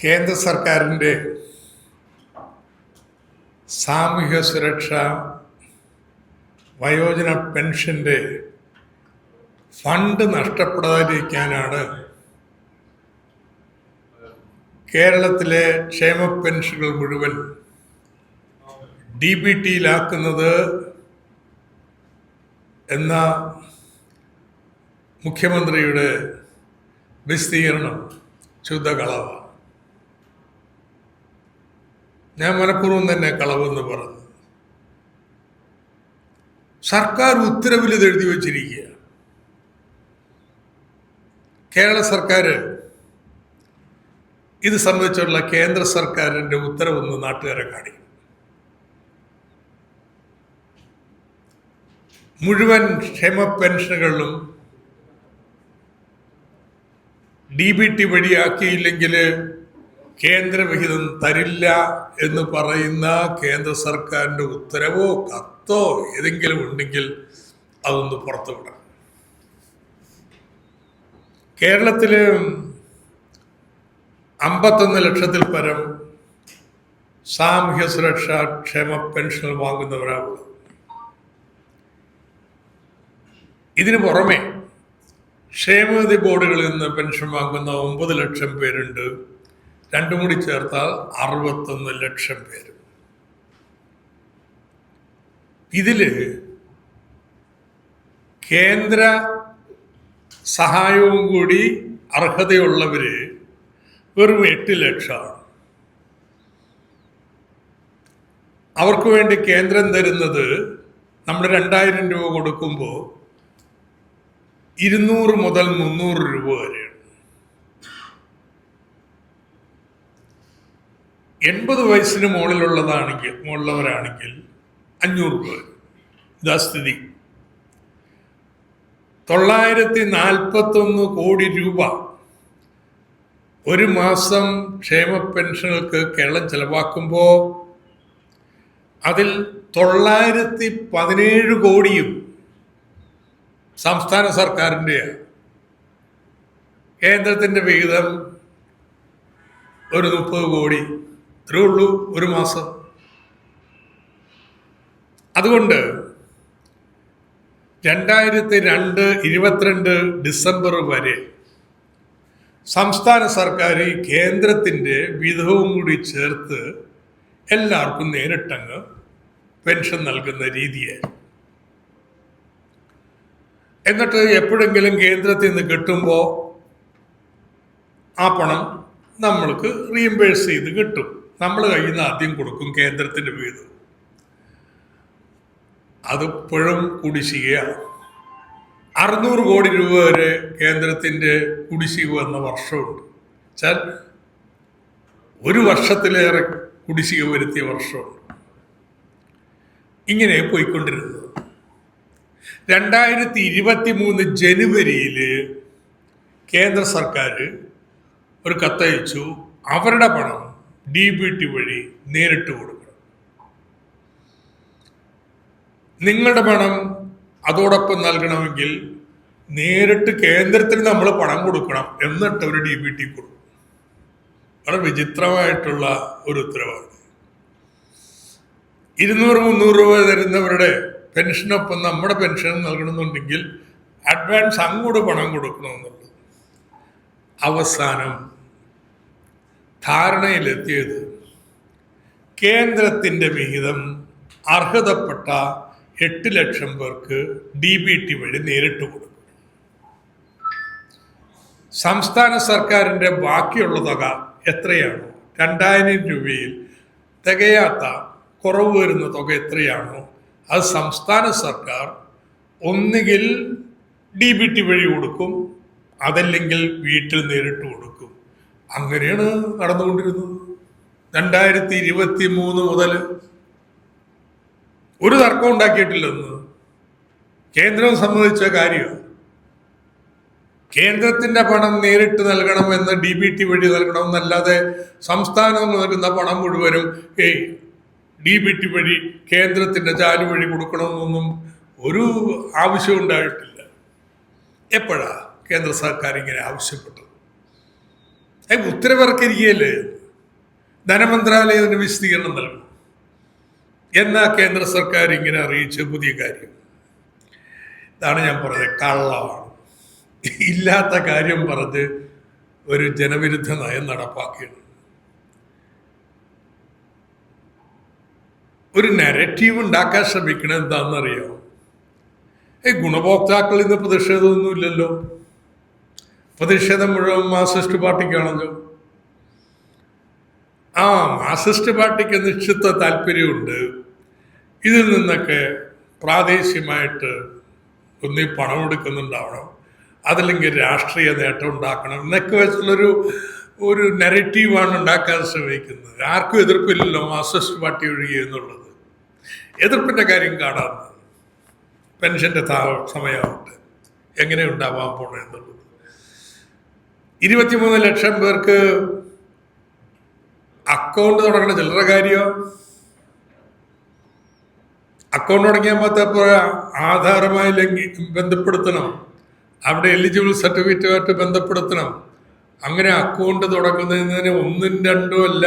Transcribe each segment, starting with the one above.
കേന്ദ്ര സർക്കാരിൻ്റെ സാമൂഹ്യ സുരക്ഷ വയോജന പെൻഷൻ്റെ ഫണ്ട് നഷ്ടപ്പെടാതിരിക്കാനാണ് കേരളത്തിലെ ക്ഷേമ പെൻഷനുകൾ മുഴുവൻ DBTയിലാക്കുന്നത് എന്ന മുഖ്യമന്ത്രിയുടെ വിശദീകരണം ശുദ്ധകളവാണ്. ഞാൻ മനഃപൂർവ്വം തന്നെ കളവെന്ന് പറഞ്ഞു. സർക്കാർ ഉത്തരവിൽ ഇത് എഴുതി വച്ചിരിക്കുക. കേരള സർക്കാർ ഇത് സംബന്ധിച്ചുള്ള കേന്ദ്ര സർക്കാരിൻ്റെ ഉത്തരവൊന്ന് നാട്ടുകാരെ കാണിക്കും. മുഴുവൻ ക്ഷേമ പെൻഷനുകളിലും DBT വഴിയാക്കിയില്ലെങ്കിൽ കേന്ദ്രവിഹിതം തരില്ല എന്ന് പറയുന്ന കേന്ദ്ര സർക്കാരിൻ്റെ ഉത്തരവോ കത്തോ ഏതെങ്കിലും ഉണ്ടെങ്കിൽ അതൊന്ന് പുറത്തുവിടാം. കേരളത്തിൽ 51 ലക്ഷത്തിൽ പരം സാമൂഹ്യ സുരക്ഷാ ക്ഷേമ പെൻഷൻ വാങ്ങുന്നവരാണ്. ഇതിനു പുറമെ ക്ഷേമനിധി ബോർഡുകളിൽ നിന്ന് പെൻഷൻ വാങ്ങുന്ന 9 ലക്ഷം പേരുണ്ട്. രണ്ടും കൂടി ചേർത്താൽ 61 ലക്ഷം പേര്. ഇതില് കേന്ദ്ര സഹായവും കൂടി അർഹതയുള്ളവര് വെറും 8 ലക്ഷമാണ്. അവർക്ക് വേണ്ടി കേന്ദ്രം തരുന്നത് നമ്മൾ 2000 രൂപ കൊടുക്കുമ്പോൾ 200 മുതൽ 300 രൂപ വരെയാണ്. 80 വയസ്സിന് മുകളിലുള്ളവരാണെങ്കിൽ 500 രൂപ. ഇതാ സ്ഥിതി. 941 കോടി രൂപ ഒരു മാസം ക്ഷേമ പെൻഷനുകൾക്ക് കേരളം ചെലവാക്കുമ്പോൾ അതിൽ 917 കോടിയും സംസ്ഥാന സർക്കാരിൻ്റെയാണ്. കേന്ദ്രത്തിൻ്റെ വിഹിതം ഒരു 30 കോടി, ഇത്രേ ഉള്ളൂ ഒരു മാസം. അതുകൊണ്ട് 2022 ഡിസംബർ വരെ സംസ്ഥാന സർക്കാർ ഈ കേന്ദ്രത്തിൻ്റെ വിഹിതവും കൂടി ചേർത്ത് എല്ലാവർക്കും നേരിട്ടങ്ങ് പെൻഷൻ നൽകുന്ന രീതിയായി. എന്നിട്ട് എപ്പോഴെങ്കിലും കേന്ദ്രത്തിൽ നിന്ന് കിട്ടുമ്പോൾ ആ പണം നമ്മൾക്ക് റീഇംബേഴ്സ് ചെയ്ത് കിട്ടും. നമ്മൾ കയ്യിൽ നിന്ന് ആദ്യം കൊടുക്കും കേന്ദ്രത്തിൻ്റെ വിഹിതം. അതിപ്പോഴും കുടിശ്ശികയാണ്. 600 കോടി രൂപ വരെ കേന്ദ്രത്തിൻ്റെ കുടിശ്ശിക വന്ന വർഷമുണ്ട്. വെച്ചാൽ ഒരു വർഷത്തിലേറെ കുടിശ്ശിക വരുത്തിയ വർഷമുണ്ട്. ഇങ്ങനെ പോയിക്കൊണ്ടിരുന്നത്. 2023 ജനുവരിയിൽ കേന്ദ്ര സർക്കാർ ഒരു കത്തയച്ചു. അവരുടെ പണം DBT വഴി നേരിട്ട് കൊടുക്കണം. നിങ്ങളുടെ പണം അതോടൊപ്പം നൽകണമെങ്കിൽ നേരിട്ട് കേന്ദ്രത്തിന് നമ്മൾ പണം കൊടുക്കണം, എന്നിട്ട് ഒരു DBT കൊടുക്കും. വളരെ വിചിത്രമായിട്ടുള്ള ഒരു ഉത്തരവാണ്. 200-300 രൂപ തരുന്നവരുടെ പെൻഷനൊപ്പം നമ്മുടെ പെൻഷൻ നൽകണമെന്നുണ്ടെങ്കിൽ അഡ്വാൻസ് അങ്ങോട്ട് പണം കൊടുക്കണമെന്നുള്ളത്. അവസാനം ധാരണയിലെത്തിയത് കേന്ദ്രത്തിൻ്റെ വിഹിതം അർഹതപ്പെട്ട 8 ലക്ഷം പേർക്ക് DBT വഴി നേരിട്ട് കൊടുക്കും. സംസ്ഥാന സർക്കാരിൻ്റെ ബാക്കിയുള്ള തുക എത്രയാണോ, 2000 രൂപയിൽ തികയാത്ത കുറവ് വരുന്ന തുക എത്രയാണോ അത് സംസ്ഥാന സർക്കാർ ഒന്നുകിൽ DBT വഴി കൊടുക്കും, അതല്ലെങ്കിൽ വീട്ടിൽ നേരിട്ട് കൊടുക്കും. അങ്ങനെയാണ് നടന്നുകൊണ്ടിരുന്നത്. 2023 മുതൽ ഒരു തർക്കം ഉണ്ടാക്കിയിട്ടില്ലെന്ന് കേന്ദ്രം സമ്മതിച്ച കാര്യം. കേന്ദ്രത്തിൻ്റെ പണം നേരിട്ട് നൽകണമെന്ന് DBT വഴി നൽകണമെന്നല്ലാതെ സംസ്ഥാനം നൽകുന്ന പണം മുഴുവനും DBT വഴി കേന്ദ്രത്തിൻ്റെ ചാലു വഴി കൊടുക്കണമെന്നൊന്നും ഒരു ആവശ്യം ഉണ്ടായിട്ടില്ല. എപ്പോഴാണ് കേന്ദ്ര സർക്കാർ ഇങ്ങനെ ആവശ്യപ്പെട്ടത്? ഉത്തരവിറക്കിയിരിക്കുകയല്ലേ, ധനമന്ത്രാലയത്തിന് വിശദീകരണം നൽകും. എന്നാ കേന്ദ്ര സർക്കാർ ഇങ്ങനെ അറിയിച്ച പുതിയ കാര്യം. ഇതാണ് ഞാൻ പറഞ്ഞത്, കള്ളമാണ്. ഇല്ലാത്ത കാര്യം പറഞ്ഞ് ഒരു ജനവിരുദ്ധ നയം നടപ്പാക്കിയാണ്. ഒരു നെറേറ്റീവ് ഉണ്ടാക്കാൻ ശ്രമിക്കണത് എന്താണെന്നറിയാമോ? ഗുണഭോക്താക്കൾ ഇന്ന് പ്രതിഷേധമൊന്നുമില്ലല്ലോ. പ്രതിഷേധം മുഴുവൻ മാർക്സിസ്റ്റ് പാർട്ടിക്കാണല്ലോ. മാർക്സിസ്റ്റ് പാർട്ടിക്ക് നിശ്ചിത താല്പര്യമുണ്ട് ഇതിൽ നിന്നൊക്കെ പ്രാദേശികമായിട്ട് ഒന്നീ പണം എടുക്കുന്നുണ്ടാവണം, അതല്ലെങ്കിൽ രാഷ്ട്രീയ നേട്ടം ഉണ്ടാക്കണം എന്നൊക്കെ വെച്ചുള്ളൊരു നെറേറ്റീവാണ് ഉണ്ടാക്കാൻ ശ്രമിക്കുന്നത്. ആർക്കും എതിർപ്പില്ലല്ലോ മാർക്സിസ്റ്റ് പാർട്ടി ഒഴികെ എന്നുള്ളത്. എതിർപ്പിൻ്റെ കാര്യം കാണാറുണ്ട്. പെൻഷൻ്റെ സമയമാവട്ടെ, എങ്ങനെ ഉണ്ടാവാൻ പോണേ എന്നുള്ളത്. 23 ലക്ഷം പേർക്ക് അക്കൗണ്ട് തുടങ്ങണ ചില്ലറ കാര്യമോ? അക്കൗണ്ട് തുടങ്ങിയാൽ മാത്രപ്പോൾ ആധാരമായി ബന്ധപ്പെടുത്തണം, അവിടെ എലിജിബിൾ സർട്ടിഫിക്കറ്റുമായിട്ട് ബന്ധപ്പെടുത്തണം. അങ്ങനെ അക്കൗണ്ട് തുടങ്ങുന്നതിന് 1ഉം 2ഉം അല്ല,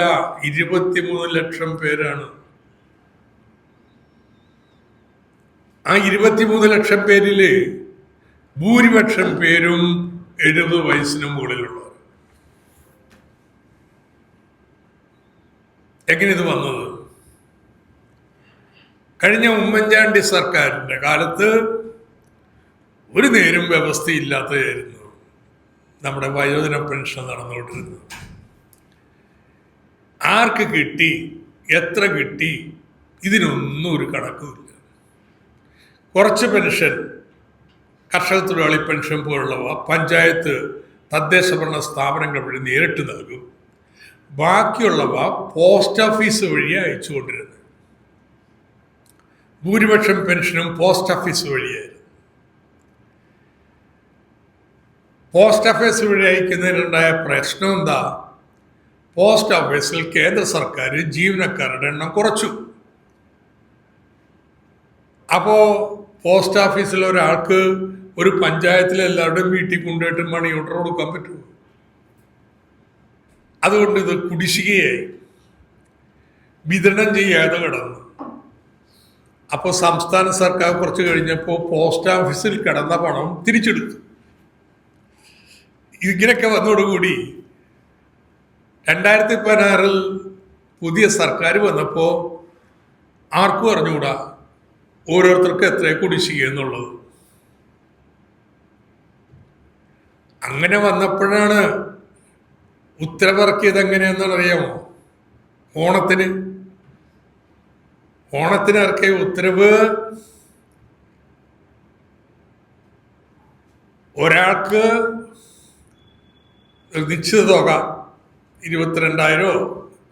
23 ലക്ഷം പേരാണ്. ആ 23 ലക്ഷം പേരിൽ ഭൂരിപക്ഷം പേരും 70 വയസ്സിന് മുകളിലുള്ളവർ. എങ്ങനെ ഇത് വന്നത്? കഴിഞ്ഞ ഉമ്മൻചാണ്ടി സർക്കാരിൻ്റെ കാലത്ത് ഒരു നേരും വ്യവസ്ഥയില്ലാത്തതായിരുന്നു നമ്മുടെ വയോജന പെൻഷൻ നടന്നുകൊണ്ടിരുന്നത്. ആർക്ക് കിട്ടി, എത്ര കിട്ടി, ഇതിനൊന്നും ഒരു കണക്കുമില്ല. കുറച്ച് പെൻഷൻ, കർഷക തൊഴിലാളി പെൻഷൻ പോലുള്ളവ പഞ്ചായത്ത്, തദ്ദേശ ഭരണ സ്ഥാപനങ്ങൾ വഴി നേരിട്ട് നൽകും. ബാക്കിയുള്ളവ പോസ്റ്റ് ഓഫീസ് വഴി അയച്ചുകൊണ്ടിരുന്നത്. ഭൂരിപക്ഷം പെൻഷനും പോസ്റ്റ് ഓഫീസ് വഴിയായിരുന്നു. പോസ്റ്റ് ഓഫീസ് വഴി അയക്കുന്നതിനുണ്ടായ പ്രശ്നം എന്താ? പോസ്റ്റ് ഓഫീസിൽ കേന്ദ്ര സർക്കാർ ജീവനക്കാരുടെ എണ്ണം കുറച്ചു. അപ്പോൾ പോസ്റ്റ് ഓഫീസിൽ ഒരാൾക്ക് ഒരു പഞ്ചായത്തിലെ എല്ലാവരുടെയും വീട്ടിൽ കൊണ്ടുപോയിട്ട് മണി ഓർഡർ കൊടുക്കാൻ പറ്റുമോ? അതുകൊണ്ട് ഇത് കുടിശ്ശികയായി, വിതരണം ചെയ്യാതെ കിടന്നു. അപ്പോൾ സംസ്ഥാന സർക്കാർ കുറച്ച് കഴിഞ്ഞപ്പോൾ പോസ്റ്റ് ഓഫീസിൽ കിടന്ന പണം തിരിച്ചെടുത്തു. ഇങ്ങനെയൊക്കെ വന്നതോടുകൂടി 2016 പുതിയ സർക്കാർ വന്നപ്പോൾ ആർക്കും അറിഞ്ഞുകൂടാ ഓരോരുത്തർക്കും എത്ര കുടിശ്ശിക എന്നുള്ളത്. അങ്ങനെ വന്നപ്പോഴാണ് ഉത്തരവിറക്കിയത്. എങ്ങനെയാണെന്ന് അറിയാമോ? ഓണത്തിന് ഇറക്കിയ ഉത്തരവ് ഒരാൾക്ക് നിശ്ചിത തുക 22,000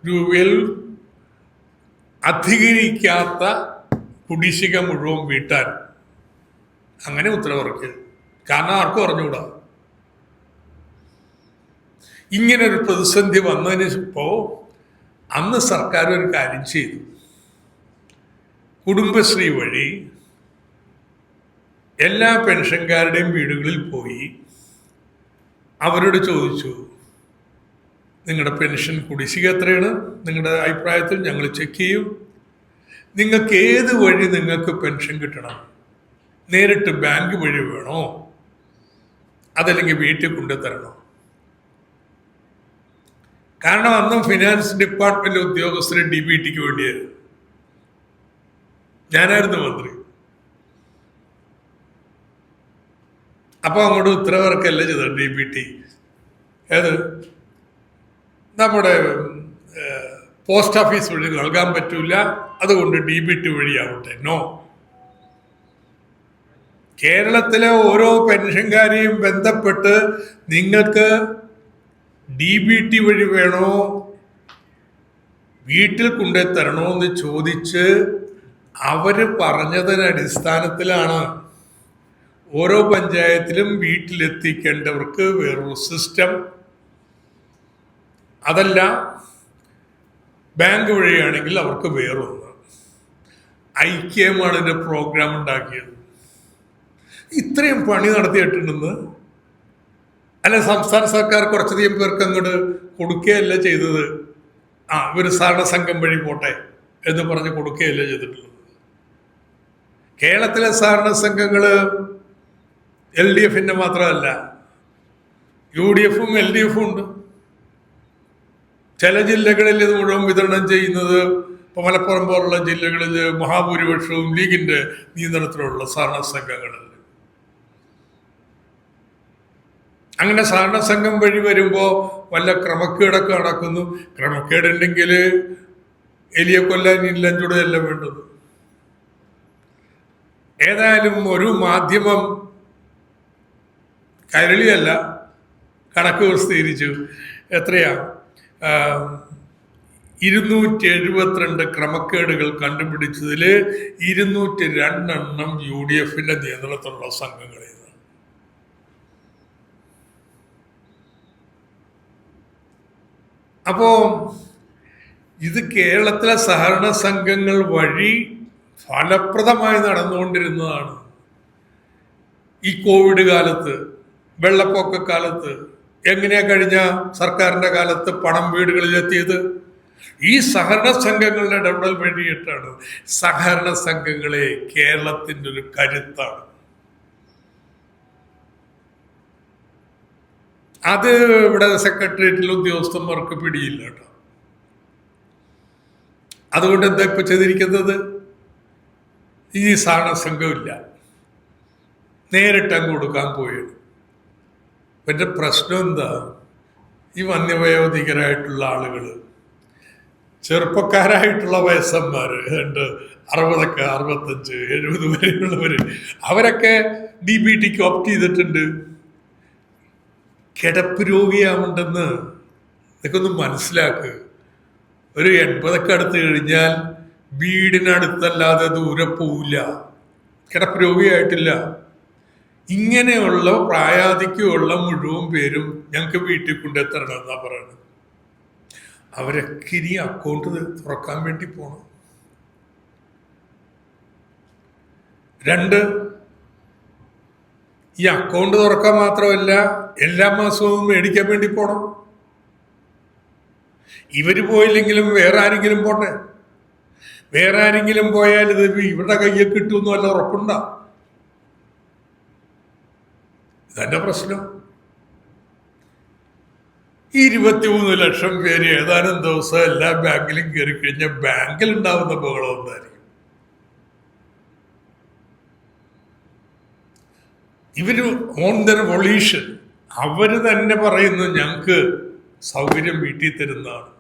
രൂപയിൽ അധികരിക്കാത്ത കുടിശ്ശിക മുഴുവൻ വീട്ടാൻ അങ്ങനെ ഉത്തരവിറക്കിയത്. കാരണം ആർക്കും അറിഞ്ഞുകൂടാ. ഇങ്ങനൊരു പ്രതിസന്ധി വന്നതിന് ഇപ്പോൾ അന്ന് സർക്കാർ ഒരു കാര്യം ചെയ്തു. കുടുംബശ്രീ വഴി എല്ലാ പെൻഷൻകാരുടെയും വീടുകളിൽ പോയി അവരോട് ചോദിച്ചു, നിങ്ങളുടെ പെൻഷൻ കുടിശ്ശിക എത്രയാണ്? നിങ്ങളുടെ അഭിപ്രായത്തിൽ ഞങ്ങൾ ചെക്ക് ചെയ്യും. നിങ്ങൾക്ക് ഏത് വഴി നിങ്ങൾക്ക് പെൻഷൻ കിട്ടണം? നേരിട്ട് ബാങ്ക് വഴി വേണോ, അതല്ലെങ്കിൽ വീട്ടിൽ കൊണ്ടുതരണോ? കാരണം അന്നും ഫിനാൻസ് ഡിപ്പാർട്ട്മെന്റ് ഉദ്യോഗസ്ഥർ DBTക്ക് വേണ്ടിയായിരുന്നു. ഞാനായിരുന്നു മന്ത്രി. അപ്പോൾ അങ്ങോട്ട് ഉത്തരവിറക്കല്ല ചെയ്തത് DBT. ഏത് നമ്മുടെ പോസ്റ്റ് ഓഫീസ് വഴി നൽകാൻ പറ്റൂല, അതുകൊണ്ട് DBT വഴിയാവട്ടെ. നോ, കേരളത്തിലെ ഓരോ പെൻഷൻകാരെയും ബന്ധപ്പെട്ട് നിങ്ങൾക്ക് DBT വഴി വേണോ, വീട്ടിൽ കൊണ്ടുതരണോ എന്ന് ചോദിച്ച് അവർ പറഞ്ഞതിന് അടിസ്ഥാനത്തിലാണ് ഓരോ പഞ്ചായത്തിലും വീട്ടിലെത്തിക്കേണ്ടവർക്ക് വേറൊരു സിസ്റ്റം. അതല്ല ബാങ്ക് വഴിയാണെങ്കിൽ അവർക്ക് വേറൊന്ന്. ഐക്യമാണ് ഇതിൻ്റെ പ്രോഗ്രാം ഉണ്ടാക്കിയത്. ഇത്രയും പണി നടത്തിയിട്ടുണ്ടെന്ന് അല്ല സംസ്ഥാന സർക്കാർ കുറച്ചധികം പേർക്ക് അങ്ങോട്ട് കൊടുക്കുകയല്ല ചെയ്തത്. ഒരു സഹകരണ സംഘം വഴി പോട്ടെ എന്ന് പറഞ്ഞ് കൊടുക്കുകയല്ല ചെയ്തിട്ടുള്ളത്. കേരളത്തിലെ സഹകരണ സംഘങ്ങള് LDFന്റെ മാത്രമല്ല, UDFും LDFും ഉണ്ട്. ചില ജില്ലകളിൽ ഇത് മുഴുവൻ വിതരണം ചെയ്യുന്നത് ഇപ്പൊ മലപ്പുറം പോലുള്ള ജില്ലകളിൽ മഹാഭൂരിപക്ഷവും ലീഗിന്റെ നിയന്ത്രണത്തിലുള്ള സഹകരണ സംഘങ്ങളിൽ. അങ്ങനെ സഹകരണ സംഘം വഴി വരുമ്പോൾ വല്ല ക്രമക്കേടൊക്കെ നടക്കുന്നു. ക്രമക്കേടുണ്ടെങ്കിൽ എലിയെ കൊല്ലാൻ ഇല്ലഞ്ചുടയല്ല വേണ്ടത്. ഏതായാലും ഒരു മാധ്യമം, കൈരളിയല്ല, കണക്ക് പ്രസിദ്ധീകരിച്ചു. എത്രയാ, 272 ക്രമക്കേടുകൾ കണ്ടുപിടിച്ചതിൽ 202 UDFന്റെ നിയന്ത്രണത്തിലുള്ള സംഘങ്ങളിൽ. അപ്പോ ഇത് കേരളത്തിലെ സഹകരണ സംഘങ്ങൾ വഴി ഫലപ്രദമായി നടന്നുകൊണ്ടിരുന്നതാണ്. ഈ കോവിഡ് കാലത്ത്, വെള്ളപ്പൊക്ക കാലത്ത് എങ്ങനെയാ കഴിഞ്ഞ സർക്കാരിന്റെ കാലത്ത് പണം വീടുകളിലെത്തിയത്? ഈ സഹകരണ സംഘങ്ങളുടെ ഇടപെടൽ വഴിയിട്ടാണ്. സഹകരണ സംഘങ്ങളെ കേരളത്തിന്റെ ഒരു കരുത്താണ്. അത് ഇവിടെ സെക്രട്ടേറിയറ്റിലെ ഉദ്യോഗസ്ഥന്മാർക്ക് പിടിയില്ല കേട്ടോ. അതുകൊണ്ട് എന്താ ഇപ്പൊ ചെയ്തിരിക്കുന്നത്? ഈ സഹകരണ സംഘമില്ല, നേരിട്ട് അങ്ങ് കൊടുക്കാൻ പോയത്. എൻ്റെ പ്രശ്നം എന്താ? ഈ വന്യവയോധികരായിട്ടുള്ള ആളുകൾ, ചെറുപ്പക്കാരായിട്ടുള്ള വയസ്സന്മാര്, 60, 65, 70 വരെയുള്ളവര്, അവരൊക്കെ DBTക്ക് ഓപ്റ്റ് ചെയ്തിട്ടുണ്ട്. കിടപ്പ് രോഗിയാവുണ്ടെന്ന് ഇതൊക്കെ ഒന്ന് മനസ്സിലാക്കുക. ഒരു 80 അടുത്ത് കഴിഞ്ഞാൽ വീടിനടുത്തല്ലാതെ ദൂരെ പോവില്ല, കിടപ്പ് രോഗിയായിട്ടില്ല. ഇങ്ങനെയുള്ള പ്രായാധിക്യമുള്ള മുഴുവൻ പേരും ഞങ്ങൾക്ക് വീട്ടിൽ കൊണ്ടെത്തരണം എന്നാ പറയുന്നത്. അവരൊക്കെ ഇനി അക്കൗണ്ട് തുറക്കാൻ വേണ്ടി പോണം. 2, ഈ അക്കൗണ്ട് തുറക്കാൻ മാത്രമല്ല, എല്ലാ മാസവും മേടിക്കാൻ വേണ്ടി പോണം. ഇവര് പോയില്ലെങ്കിലും വേറെ ആരെങ്കിലും പോട്ടെ. വേറെ ആരെങ്കിലും പോയാൽ ഇത് ഇവരുടെ കയ്യിൽ കിട്ടുമെന്ന് വല്ല ഉറപ്പുണ്ടാ? ഇതെന്റെ പ്രശ്നം. 23 ലക്ഷം പേര് ഏതാനും ദിവസം എല്ലാ ബാങ്കിലും കയറി കഴിഞ്ഞാൽ ബാങ്കിൽ ഉണ്ടാവുന്ന ബഹളം എന്തായിരിക്കും? ഇവര് ഓൺ ദർ വൊളീഷൻ, അവര് തന്നെ പറയുന്നു ഞങ്ങൾക്ക് സൗകര്യം വീട്ടിൽ തരുന്നതാണ്.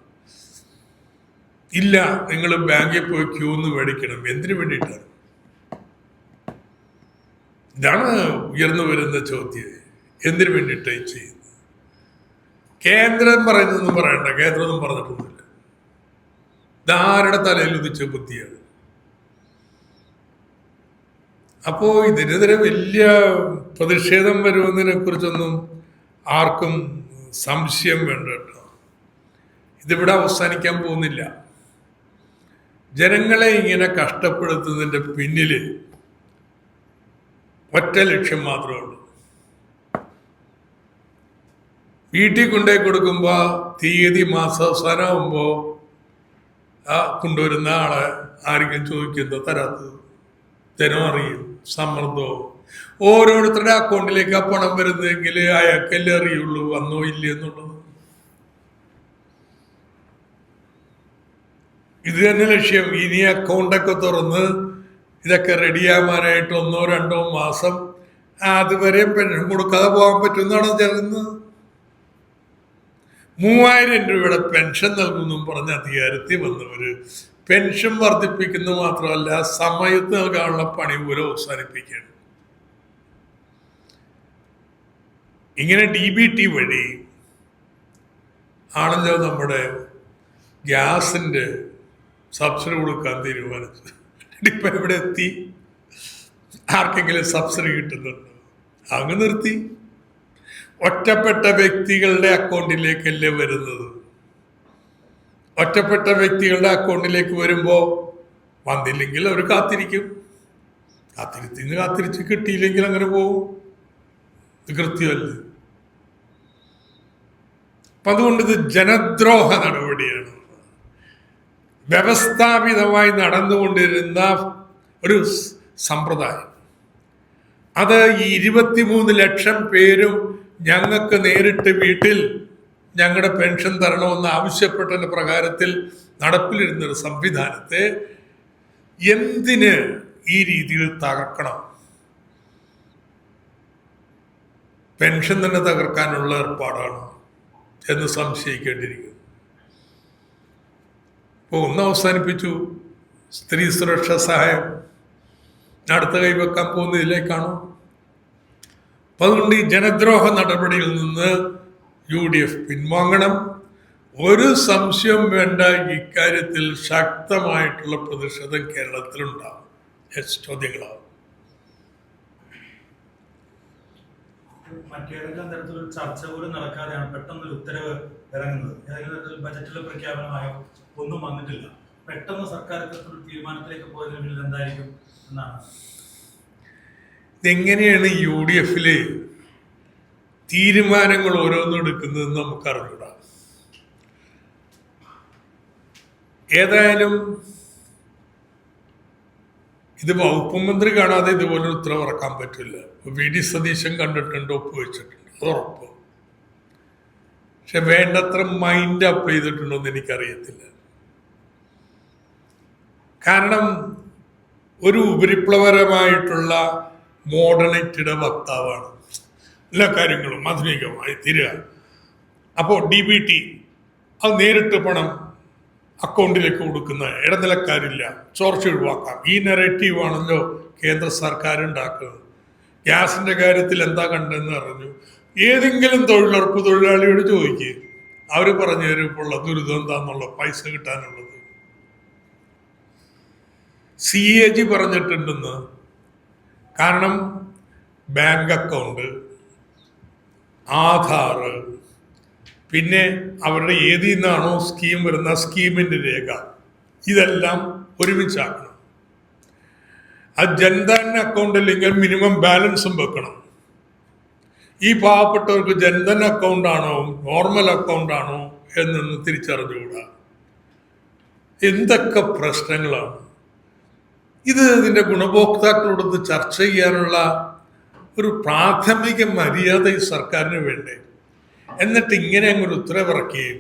ഇല്ല, നിങ്ങൾ ബാങ്കിൽ പോയി ക്യൂന്ന് മേടിക്കണം. എന്തിനു വേണ്ടിയിട്ടാണ്? ഇതാണ് ഉയർന്നു വരുന്ന ചോദ്യം. എന്തിനു വേണ്ടിയിട്ടാണ് ചെയ്യുന്നത്? കേന്ദ്രം പറയുന്നൊന്നും പറയണ്ട, കേന്ദ്രമൊന്നും പറഞ്ഞിട്ടൊന്നുമില്ല. ഇതാരുടെ തലയിൽ ഉദിച്ച ബുദ്ധിയാണ്. അപ്പോ ഇതിനെതിരെ വലിയ പ്രതിഷേധം വരുന്നതിനെ കുറിച്ചൊന്നും ആർക്കും സംശയം വേണ്ട കേട്ടോ. ഇതിവിടെ അവസാനിക്കാൻ പോകുന്നില്ല. ജനങ്ങളെ ഇങ്ങനെ കഷ്ടപ്പെടുത്തുന്നതിന്റെ പിന്നില് ഒറ്റ ലക്ഷ്യം മാത്രമേ ഉള്ളൂ. വീട്ടിൽ കൊണ്ടുപോയി കൊടുക്കുമ്പോ തീയതി മാസാവസാനമാകുമ്പോ കൊണ്ടുവരുന്ന ആളെ ആരെങ്കിലും ചോദിക്കുന്നത് തരാത്തത് ജനം അറിയും. സമ്മർദ്ദവും ഓരോരുത്തരുടെ അക്കൗണ്ടിലേക്ക് ആ പണം വരുന്നതെങ്കിൽ അയാൾക്കല്ലേ അറിയുള്ളൂ വന്നോ ഇല്ലേ എന്നുള്ളത്. ഇത് തന്നെ ലക്ഷ്യം. ഇനി അക്കൗണ്ടൊക്കെ തുറന്ന് ഇതൊക്കെ റെഡിയാവാനായിട്ട് 1 or 2 മാസം അതുവരെ പെൻഷൻ കൊടുക്കാതെ പോകാൻ പറ്റുമെന്നാണ് ചെല്ലുന്നത്. 3000 രൂപയുടെ പെൻഷൻ നൽകുമെന്നും പറഞ്ഞ അധികാരത്തിൽ വന്നവര് പെൻഷൻ വർദ്ധിപ്പിക്കുന്നത് മാത്രമല്ല, സമയത്ത് നൽകാനുള്ള പണി പോലും അവസാനിപ്പിക്കുകയാണ്. ഇങ്ങനെ DBT വഴി ആണല്ലോ നമ്മുടെ ഗ്യാസിന്റെ സബ്സിഡി കൊടുക്കാൻ തീരുമാനിച്ചത്. ഇപ്പൊ എവിടെ എത്തി? ആർക്കെങ്കിലും സബ്സിഡി കിട്ടുന്നുണ്ടോ? അങ്ങ് നിർത്തി. ഒറ്റപ്പെട്ട വ്യക്തികളുടെ അക്കൗണ്ടിലേക്കല്ലേ വരുന്നത്. ഒറ്റപ്പെട്ട വ്യക്തികളുടെ അക്കൗണ്ടിലേക്ക് വരുമ്പോൾ വന്നില്ലെങ്കിൽ അവർ കാത്തിരിക്കും. കാത്തിരിച്ച് കിട്ടിയില്ലെങ്കിൽ അങ്ങനെ പോകും. കൃത്യമല്ലേ? അപ്പം അതുകൊണ്ട് ഇത് ജനദ്രോഹ നടപടിയാണ്. വ്യവസ്ഥാപിതമായി നടന്നുകൊണ്ടിരുന്ന ഒരു സമ്പ്രദായം. അത് ഈ 23 ലക്ഷം പേരും ഞങ്ങൾക്ക് നേരിട്ട് വീട്ടിൽ ഞങ്ങളുടെ പെൻഷൻ തരണമെന്ന് ആവശ്യപ്പെട്ടതിൻ്റെ പ്രകാരത്തിൽ നടപ്പിലിരുന്നൊരു സംവിധാനത്തെ എന്തിന് ഈ രീതിയിൽ തകർക്കണം? പെൻഷൻ തന്നെ തകർക്കാനുള്ള ഏർപ്പാടാണ് എന്ന് സംശയിക്കേണ്ടിയിരിക്കുന്നു. ഇപ്പോൾ ഒന്ന് അവസാനിപ്പിച്ചു, സ്ത്രീ സുരക്ഷാ സഹായം അടുത്ത കൈവെക്കാൻ പോകുന്നതിലേക്കാണോ? അപ്പം അതുകൊണ്ട് ഈ ജനദ്രോഹ നടപടിയിൽ നിന്ന് UDF പിൻവാങ്ങണം. ഒരു സംശയം വേണ്ട, ഇക്കാര്യത്തിൽ ശക്തമായിട്ടുള്ള പ്രതിഷേധം കേരളത്തിലുണ്ടാവും. ചോദ്യങ്ങളാവും. മറ്റേതെങ്കിലും തരത്തിലൊരു ചർച്ച പോലും നടക്കാതെയാണ് പെട്ടെന്നൊരു ഉത്തരവ് ഇറങ്ങുന്നത്. ഏതെങ്കിലും തരത്തിൽ ബജറ്റിലെ പ്രഖ്യാപനമായോ ഒന്നും വന്നിട്ടില്ല. പെട്ടെന്ന് സർക്കാർ ഇത്തരത്തിലൊരു തീരുമാനത്തിലേക്ക് പോയതിന് പിന്നിൽ എന്തായിരിക്കും എന്നാണ്. ഇതെങ്ങനെയാണ് UDF തീരുമാനങ്ങൾ ഓരോന്നും എടുക്കുന്നതെന്ന് നമുക്കറിഞ്ഞൂടാ. ഏതായാലും ഇത് വകുപ്പ് മന്ത്രി കാണാതെ ഇതുപോലൊരു ഉത്തരവ് ഇറക്കാൻ പറ്റില്ല. VD സതീശൻ കണ്ടിട്ടുണ്ട്, ഒപ്പുവെച്ചിട്ടുണ്ട്, അത് ഉറപ്പ്. പക്ഷെ വേണ്ടത്ര മൈൻഡ് അപ്ലൈ ചെയ്തിട്ടുണ്ടോ എന്ന് എനിക്കറിയത്തില്ല. കാരണം ഒരു ഉപരിപ്ലവരമായിട്ടുള്ള മോഡേണിറ്റിയുടെ വക്താവാണ്. എല്ലാ കാര്യങ്ങളും ആധുനികമായി തീരുക. അപ്പോൾ DBT അത് നേരിട്ട് പണം അക്കൗണ്ടിലേക്ക് കൊടുക്കുന്ന ഇടനിലക്കാരില്ല, ചോർച്ച ഒഴിവാക്കാം. ഈ നെറേറ്റീവാണല്ലോ കേന്ദ്ര സർക്കാർ ഉണ്ടാക്കുന്നത്. ഗ്യാസിന്റെ കാര്യത്തിൽ എന്താ കണ്ടെന്ന് അറിഞ്ഞു, ഏതെങ്കിലും തൊഴിലുറപ്പ് തൊഴിലാളിയോട് ചോദിക്കുക, അവർ പറഞ്ഞു തരും ഇപ്പോൾ ഉള്ള ദുരിതം എന്താന്നുള്ള പൈസ കിട്ടാനുള്ളത്. CAG പറഞ്ഞിട്ടുണ്ടെന്ന്. കാരണം ബാങ്ക് അക്കൗണ്ട്, ആധാർ, പിന്നെ അവരുടെ ഏതിൽ നിന്നാണോ സ്കീം വരുന്ന സ്കീമിൻ്റെ രേഖ, ഇതെല്ലാം ഒരുമിച്ചാക്കണം. ആ ജൻധൻ അക്കൗണ്ട് അല്ലെങ്കിൽ മിനിമം ബാലൻസും വെക്കണം. ഈ പാവപ്പെട്ടവർക്ക് ജൻധൻ അക്കൗണ്ട് ആണോ നോർമൽ അക്കൗണ്ട് ആണോ എന്നൊന്ന് തിരിച്ചറിഞ്ഞുകൂടാ. എന്തൊക്കെ പ്രശ്നങ്ങളാണ് ഇത്! ഇതിൻ്റെ ഗുണഭോക്താക്കളോടൊന്ന് ചർച്ച ചെയ്യാനുള്ള ഒരു പ്രാഥമിക മര്യാദ ഈ സർക്കാരിന് വേണ്ടേ? എന്നിട്ട് ഇങ്ങനെ അങ്ങൊരു ഉത്തരവിറക്കുകയും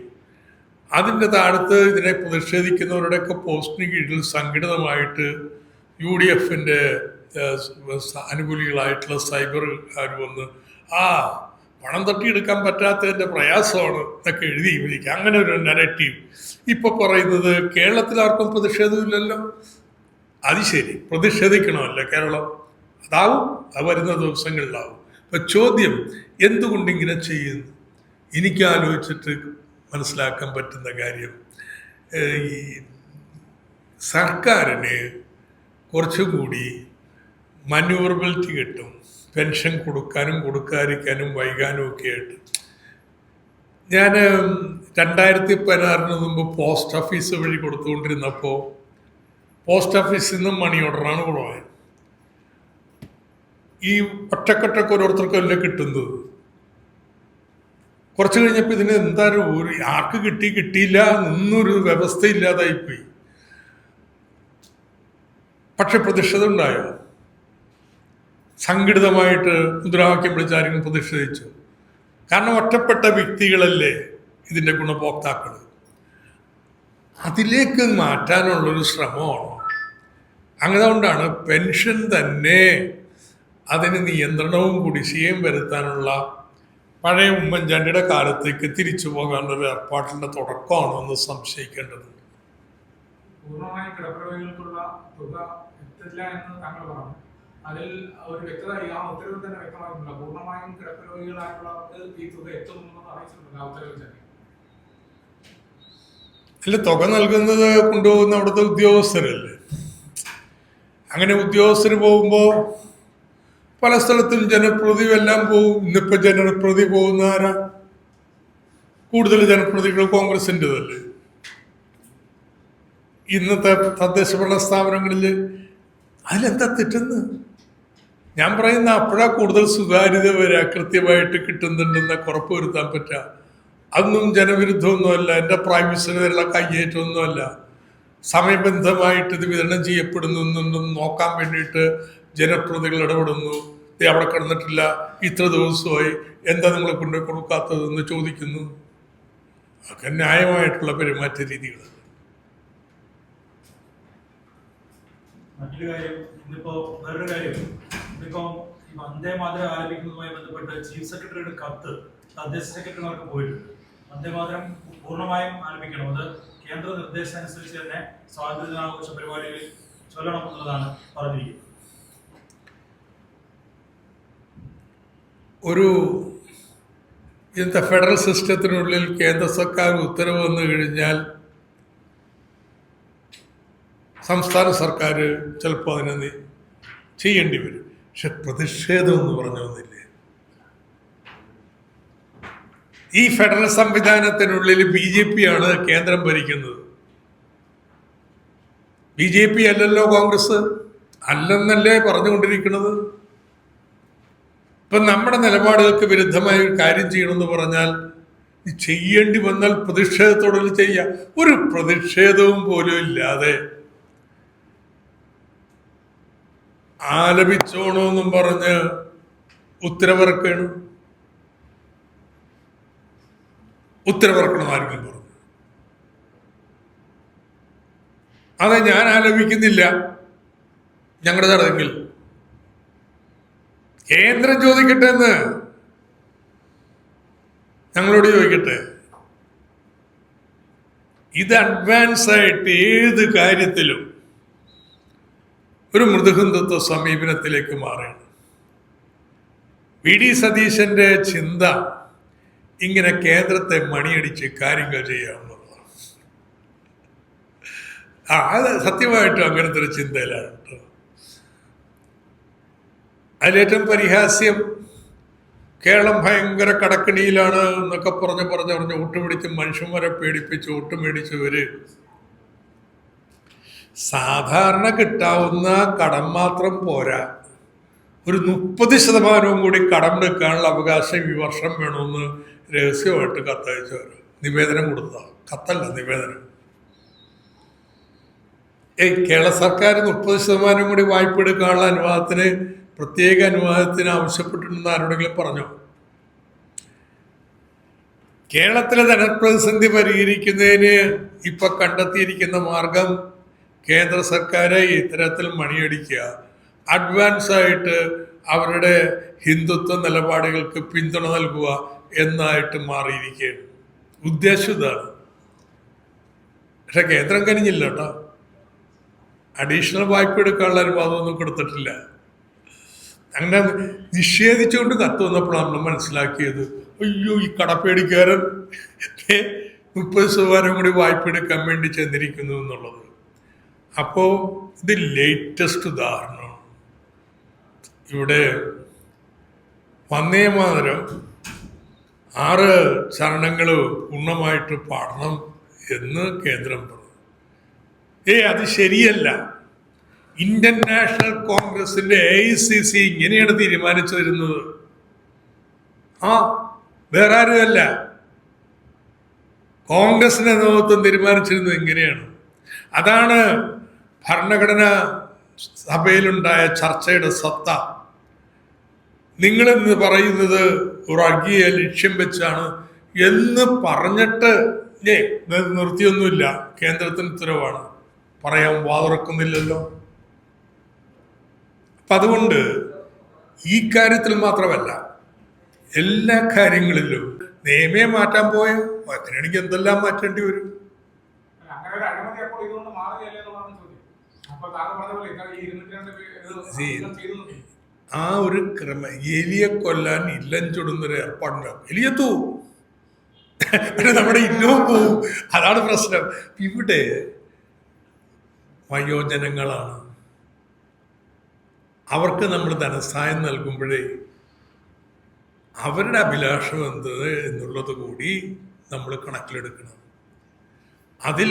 അതിൻ്റെ താഴത്ത് ഇതിനെ പ്രതിഷേധിക്കുന്നവരുടെയൊക്കെ പോസ്റ്റിന് കീഴിൽ സംഘടിതമായിട്ട് UDFൻ്റെ അനുകൂലികളായിട്ടുള്ള സൈബറുകാർ വന്ന് പണം തട്ടിയെടുക്കാൻ പറ്റാത്തതിൻ്റെ പ്രയാസമാണ് എന്നൊക്കെ എഴുതി വിളിക്കുക. അങ്ങനെ ഒരു നെറേറ്റീവ് ഇപ്പോൾ പറയുന്നത് കേരളത്തിൽ ആർക്കും പ്രതിഷേധമില്ലല്ലോ. അത് ശരി, പ്രതിഷേധിക്കണമല്ലോ കേരളം. അതാവും, അത് വരുന്ന ദിവസങ്ങളിലാവും. ഇപ്പം ചോദ്യം, എന്തുകൊണ്ടിങ്ങനെ ചെയ്യുന്നു? എനിക്ക് ആലോചിച്ചിട്ട് മനസ്സിലാക്കാൻ പറ്റുന്ന കാര്യം, ഈ സർക്കാരിന് കുറച്ചുകൂടി മാന്യൂവറബിലിറ്റി കിട്ടും, പെൻഷൻ കൊടുക്കാനും കൊടുക്കാതിരിക്കാനും വൈകാനും ഒക്കെ ആയിട്ട്. ഞാൻ 2016 മുമ്പ് പോസ്റ്റ് ഓഫീസ് വഴി കൊടുത്തുകൊണ്ടിരുന്നപ്പോൾ പോസ്റ്റ് ഓഫീസിൽ നിന്നും മണി ഓർഡറാണ് കൊടുക്കുന്നത്. ഈ ഒറ്റക്കൊറ്റക്ക് ഓരോരുത്തർക്കല്ലേ കിട്ടുന്നത്. കുറച്ച് കഴിഞ്ഞപ്പോൾ ഇതിന് എന്തായാലും ആർക്ക് കിട്ടിയില്ല എന്നൊരു വ്യവസ്ഥ ഇല്ലാതായിപ്പോയി. പക്ഷെ പ്രതിഷേധം ഉണ്ടായോ? സംഘടിതമായിട്ട് മുദ്രാവാക്യം വിളിച്ചാരെങ്കിലും പ്രതിഷേധിച്ചു? കാരണം ഒറ്റപ്പെട്ട വ്യക്തികളല്ലേ ഇതിൻ്റെ ഗുണഭോക്താക്കൾ. അതിലേക്ക് മാറ്റാനുള്ളൊരു ശ്രമമാണ്. അതുകൊണ്ടാണ് പെൻഷൻ തന്നെ അതിന് നിയന്ത്രണവും കുടിശ്ശികയും വരുത്താനുള്ള പഴയ ഉമ്മൻചാണ്ടിയുടെ കാലത്തേക്ക് തിരിച്ചു പോകാനുള്ള ഏർപ്പാട്ടിന്റെ തുടക്കമാണോ എന്ന് സംശയിക്കേണ്ടതുണ്ട്. പൂർണ്ണമായും കിടപ്പുരോഗികൾക്കുള്ള തുക എത്തില്ല എന്ന് താങ്കൾ പറഞ്ഞു. അതിൽ ഒരു വ്യക്തത ആ ഉത്തരവിൽ തന്നെ വ്യക്തമാക്കുന്നില്ല. പൂർണ്ണമായും കിടപ്പുരോഗികളായിട്ടുള്ളവർക്ക് ഈ തുക എത്തുമെന്ന് അറിയിച്ചിട്ടുണ്ട് ആ ഉത്തരവിൽ തന്നെ. അല്ല, തുക നൽകുന്നത് കൊണ്ടുപോകുന്ന അവിടുത്തെ ഉദ്യോഗസ്ഥരല്ലേ. അങ്ങനെ ഉദ്യോഗസ്ഥർ പോകുമ്പോൾ പല സ്ഥലത്തും ജനപ്രതി എല്ലാം പോകും. ഇന്നിപ്പോ ജനപ്രതി പോകുന്ന ആരാ? കൂടുതൽ ജനപ്രതികൾ കോൺഗ്രസിൻ്റെതല്ലേ. ഇന്നത്തെ തദ്ദേശ ഭരണ സ്ഥാപനങ്ങളിൽ അതിലെന്താ തെറ്റെന്ന് ഞാൻ പറയുന്ന, അപ്പോഴാ കൂടുതൽ സുതാര്യത വരാ, കൃത്യമായിട്ട് കിട്ടുന്നുണ്ടെന്ന് ഉറപ്പ് വരുത്താൻ പറ്റുക. അതൊന്നും ജനവിരുദ്ധമൊന്നുമല്ല, എൻ്റെ പ്രൈവസിനെതിരെയുള്ള കയ്യേറ്റമൊന്നുമല്ല. സമയബന്ധമായിട്ട് ഇത് വിതരണം ചെയ്യപ്പെടുന്നു എന്നും നോക്കാൻ വേണ്ടിയിട്ട് ജനപ്രതിനിധികൾ ഇടപെടുന്നു. അവിടെ കിടന്നിട്ടില്ല, ഇത്ര ദിവസമായി, എന്താ നിങ്ങൾ കൊണ്ടു കൊടുക്കാത്തതെന്ന് ചോദിക്കുന്നു. ഒക്കെ ന്യായമായിട്ടുള്ള പെരുമാറ്റ രീതികൾ. മറ്റൊരു കാര്യം, ഇന്നിപ്പോ വേറൊരു കാര്യം, ഇന്നിപ്പോ ഈ വന്ദേ മാതരം ആലപിക്കുന്നതുമായി ബന്ധപ്പെട്ട് ചീഫ് സെക്രട്ടറിയുടെ കത്ത് തദ്ദേശ സെക്രട്ടറിമാർക്ക് പോയിട്ടുണ്ട്. വന്ദേ മാതരം പൂർണ്ണമായും ആലപിക്കണം, അത് കേന്ദ്ര നിർദ്ദേശം അനുസരിച്ച് തന്നെ സ്വാതന്ത്ര്യദിനാഘോഷ പരിപാടികളിൽ ചൊല്ലണം എന്നുള്ളതാണ് പറഞ്ഞിരിക്കുന്നത്. ഒരു ഇന്നത്തെ ഫെഡറൽ സിസ്റ്റത്തിനുള്ളിൽ കേന്ദ്ര സർക്കാർ ഉത്തരവ് വന്നു കഴിഞ്ഞാൽ സംസ്ഥാന സർക്കാർ ചിലപ്പോൾ അതിനെ ചെയ്യേണ്ടി വരും. പക്ഷെ പ്രതിഷേധം എന്ന് പറഞ്ഞൊന്നില്ലേ. ഈ ഫെഡറൽ സംവിധാനത്തിനുള്ളിൽ BJP ആണ് കേന്ദ്രം ഭരിക്കുന്നത്. BJP അല്ലല്ലോ കോൺഗ്രസ്, അല്ലെന്നല്ലേ പറഞ്ഞുകൊണ്ടിരിക്കുന്നത്. ഇപ്പം നമ്മുടെ നിലപാടുകൾക്ക് വിരുദ്ധമായ ഒരു കാര്യം ചെയ്യണമെന്ന് പറഞ്ഞാൽ ചെയ്യേണ്ടി വന്നാൽ പ്രതിഷേധത്തോടെ ചെയ്യാം. ഒരു പ്രതിഷേധവും പോലും ഇല്ലാതെ ആലപിച്ചോണമെന്നും പറഞ്ഞ് ഉത്തരവിറക്കണം ആരെങ്കിലും പറഞ്ഞു. അതെ, ഞാൻ ആലപിക്കുന്നില്ല ഞങ്ങളുടെ ചടങ്ങിൽ, കേന്ദ്രം ചോദിക്കട്ടെ എന്ന് ഞങ്ങളോട് ചോദിക്കട്ടെ. ഇത് അഡ്വാൻസ് ആയിട്ട് ഏത് കാര്യത്തിലും ഒരു മൃദുഹിന്ദുത്വ സമീപനത്തിലേക്ക് മാറുകയാണ്. VD സതീശന്റെ ചിന്ത ഇങ്ങനെ കേന്ദ്രത്തെ മണിയടിച്ച് കാര്യങ്ങൾ ചെയ്യാമെന്നുള്ളതാണ്. അത് സത്യമായിട്ടും അങ്ങനത്തെ ഒരു ചിന്തയിലാണ് കേട്ടോ. അതിലേറ്റവും പരിഹാസ്യം, കേരളം ഭയങ്കര കടക്കണിയിലാണ് എന്നൊക്കെ പറഞ്ഞ് ഒട്ടുപിടിച്ച് മനുഷ്യന്മാരെ പേടിപ്പിച്ച് ഒട്ടുമേടിച്ചവര് സാധാരണ കിട്ടാവുന്ന കടം മാത്രം പോരാ, ഒരു 30% കൂടി കടം എടുക്കാനുള്ള അവകാശം ഈ വർഷം വേണമെന്ന് രഹസ്യമായിട്ട് കത്തയച്ചവർ നിവേദനം കൊടുത്ത കത്തല്ല, നിവേദനം. കേരള സർക്കാർ 30% കൂടി വായ്പ എടുക്കാനുള്ള അനുവാദത്തിന്, പ്രത്യേക അനുവാദത്തിന് ആവശ്യപ്പെട്ടിട്ടുണ്ടെന്ന് ആരോടെങ്കിലും പറഞ്ഞോ? കേരളത്തിലെ ധനപ്രതിസന്ധി പരിഹരിക്കുന്നതിന് ഇപ്പൊ കണ്ടെത്തിയിരിക്കുന്ന മാർഗം കേന്ദ്ര സർക്കാരെ ഇത്തരത്തിൽ മണിയടിക്കുക, അഡ്വാൻസ് ആയിട്ട് അവരുടെ ഹിന്ദുത്വ നിലപാടുകൾക്ക് പിന്തുണ നൽകുക എന്നായിട്ട് മാറിയിരിക്കുകയാണ്. ഉദ്ദേശം ഇതാണ്. പക്ഷെ കേന്ദ്രം കനിഞ്ഞില്ല കേട്ടോ. അഡീഷണൽ വായ്പ എടുക്കാനുള്ള അനുവാദമൊന്നും കൊടുത്തിട്ടില്ല. അങ്ങനെ നിഷേധിച്ചുകൊണ്ട് കത്ത് വന്നപ്പോഴാണ് നമ്മൾ മനസ്സിലാക്കിയത്, അയ്യോ ഈ കടപ്പേടിക്കാരൻ 30% കൂടി വായ്പ എടുക്കാൻ വേണ്ടി ചെന്നിരിക്കുന്നു എന്നുള്ളത്. അപ്പോൾ ഇത് ലേറ്റസ്റ്റ് ഉദാഹരണമാണ്. ഇവിടെ വന്ദേ മാതരം 6 ചരണങ്ങൾ പൂർണ്ണമായിട്ട് പാടണം എന്ന് കേന്ദ്രം പറഞ്ഞു. അത് ശരിയല്ല. ഇന്ത്യൻ നാഷണൽ കോൺഗ്രസിന്റെ AICC ഇങ്ങനെയാണ് തീരുമാനിച്ചു തരുന്നത്. വേറെ ആരുമല്ല, കോൺഗ്രസിന്റെ നേതൃത്വം തീരുമാനിച്ചിരുന്നത് ഇങ്ങനെയാണ്. അതാണ് ഭരണഘടനാ സഭയിലുണ്ടായ ചർച്ചയുടെ സത്ത. നിങ്ങളെന്ന് പറയുന്നത് വർഗീയ ലക്ഷ്യം വെച്ചാണ് എന്ന് പറഞ്ഞിട്ട് നിർത്തിയൊന്നുമില്ല. കേന്ദ്രത്തിന് ഉത്തരവാണ്, പറയാൻ വാതുറക്കുന്നില്ലല്ലോ. അപ്പം അതുകൊണ്ട് ഈ കാര്യത്തിൽ മാത്രമല്ല, എല്ലാ കാര്യങ്ങളിലും നിയമേ മാറ്റാൻ പോയ അങ്ങനെയാണെങ്കിൽ എന്തെല്ലാം മാറ്റേണ്ടി വരും. ആ ഒരു എലിയെ കൊല്ലാൻ ഇല്ലം ചുടുന്നൊരു ഏർപ്പാടുണ്ടാവും. എലിയത്തൂ നമ്മുടെ ഇല്ലവും പോവും. അതാണ് പ്രശ്നം. ഇവിടെ വയോജനങ്ങളാണ്, അവർക്ക് നമ്മൾ ധനസഹായം നൽകുമ്പോഴേ അവരുടെ അഭിലാഷം എന്ത് എന്നുള്ളത് കൂടി നമ്മൾ കണക്കിലെടുക്കണം. അതിൽ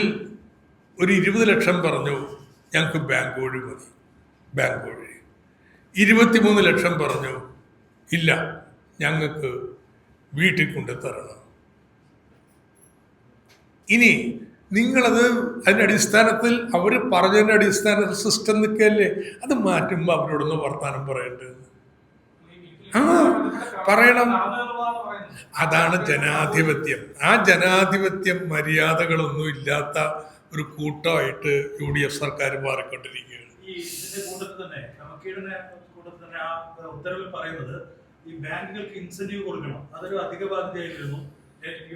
ഒരു 20 ലക്ഷം പറഞ്ഞു, ഞങ്ങൾക്ക് ബാങ്ക് വഴി മതി, ബാങ്ക് വഴി. 23 ലക്ഷം പറഞ്ഞു, ഇല്ല ഞങ്ങൾക്ക് വീട്ടിൽ കൊണ്ട് തരണം. ഇനി നിങ്ങളത് അതിൻ്റെ അടിസ്ഥാനത്തിൽ അവർ പറഞ്ഞതിൻ്റെ അടിസ്ഥാനത്തിൽ സിസ്റ്റം നിൽക്കല്ലേ, അത് മാറ്റുമ്പോൾ അവരോടൊന്ന് വർത്താനം പറയേണ്ടത്. ആ പറയണം. അതാണ് ജനാധിപത്യം. ആ ജനാധിപത്യം മര്യാദകളൊന്നും ഇല്ലാത്ത ഒരു കൂട്ടമായിട്ട് UDF സർക്കാർ മാറിക്കൊണ്ടിരിക്കുകയാണ്. ഈ ഇതിന്റെ കൂട്ടത്തിൽ തന്നെ കൂട്ടത്തിൽ തന്നെ ആ ഉത്തരവിൽ പറയുന്നത് ഈ ബാങ്കുകൾക്ക് ഇൻസെന്റീവ് കൊടുക്കണം, അതൊരു അധിക ബാധ്യതയായിരുന്നു.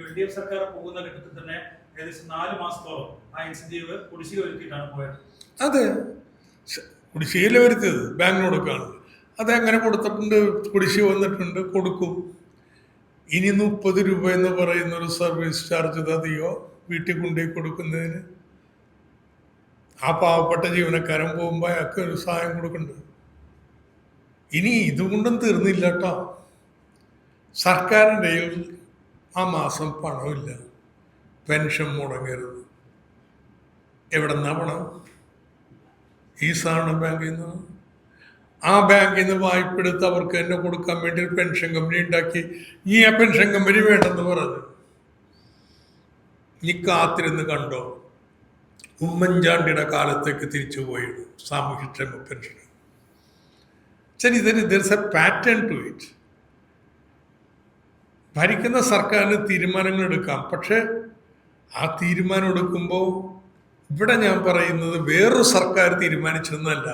LDF സർക്കാർ പോകുന്ന ഘട്ടത്തിൽ തന്നെ ഏകദേശം 4 മാസത്തോളം ആ ഇൻസെന്റീവ് കുടിശ്ശിക വരുത്തിയിട്ടാണ് പോയത്. അതെ, കുടിശ്ശികയില വരുത്തിയത് ബാങ്കിനോടൊക്കെയാണ്. അതെങ്ങനെ കൊടുത്തിട്ടുണ്ട്, കുടിശ്ശിക വന്നിട്ടുണ്ട്, കൊടുക്കും. ഇനി 30 രൂപ എന്ന് പറയുന്ന ഒരു സർവീസ് ചാർജ് തതിയോ വീട്ടിൽ കൊണ്ടുപോയി കൊടുക്കുന്നതിന് ആ പാവപ്പെട്ട ജീവനക്കാരൻ പോകുമ്പോൾ അയാൾക്ക് ഒരു സഹായം കൊടുക്കുന്നുണ്ട്. ഇനി ഇതുകൊണ്ടും തീർന്നില്ല കേട്ടോ. സർക്കാരിൻ്റെ ആ മാസം പണമില്ല, പെൻഷൻ മുടങ്ങരുത്. എവിടെ നിന്നാ പണം? ഈ സഹകരണ ബാങ്കിൽ നിന്ന്. ആ ബാങ്കിൽ നിന്ന് വായ്പ എടുത്ത് അവർക്ക് തന്നെ കൊടുക്കാൻ വേണ്ടി ഒരു പെൻഷൻ കമ്പനി ഉണ്ടാക്കി. ഈ ആ പെൻഷൻ കമ്പനി വേണ്ടെന്ന് പറഞ്ഞു. നീ കാത്തിരുന്ന് കണ്ടോ, ഉമ്മൻചാണ്ടിയുടെ കാലത്തേക്ക് തിരിച്ചു പോയിരുന്നു സാമൂഹ്യക്ഷേമ പെൻഷൻ. ശരി, there's a pattern to it. ഭരിക്കുന്ന സർക്കാരിന് തീരുമാനങ്ങൾ എടുക്കാം, പക്ഷെ ആ തീരുമാനം എടുക്കുമ്പോൾ ഇവിടെ ഞാൻ പറയുന്നത് വേറൊരു സർക്കാർ തീരുമാനിച്ചതെന്നല്ല.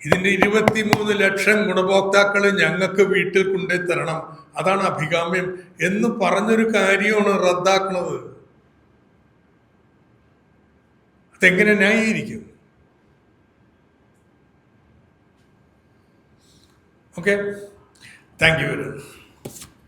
ഇതിൻ്റെ 23 ലക്ഷം ഗുണഭോക്താക്കൾ ഞങ്ങൾക്ക് വീട്ടിൽ കൊണ്ടേ തരണം, അതാണ് അഭികാമ്യം എന്ന് പറഞ്ഞൊരു കാര്യമാണ് റദ്ദാക്കുന്നത്. അതെങ്ങനെ ന്യായീകരിക്കും? Okay, thank you very much.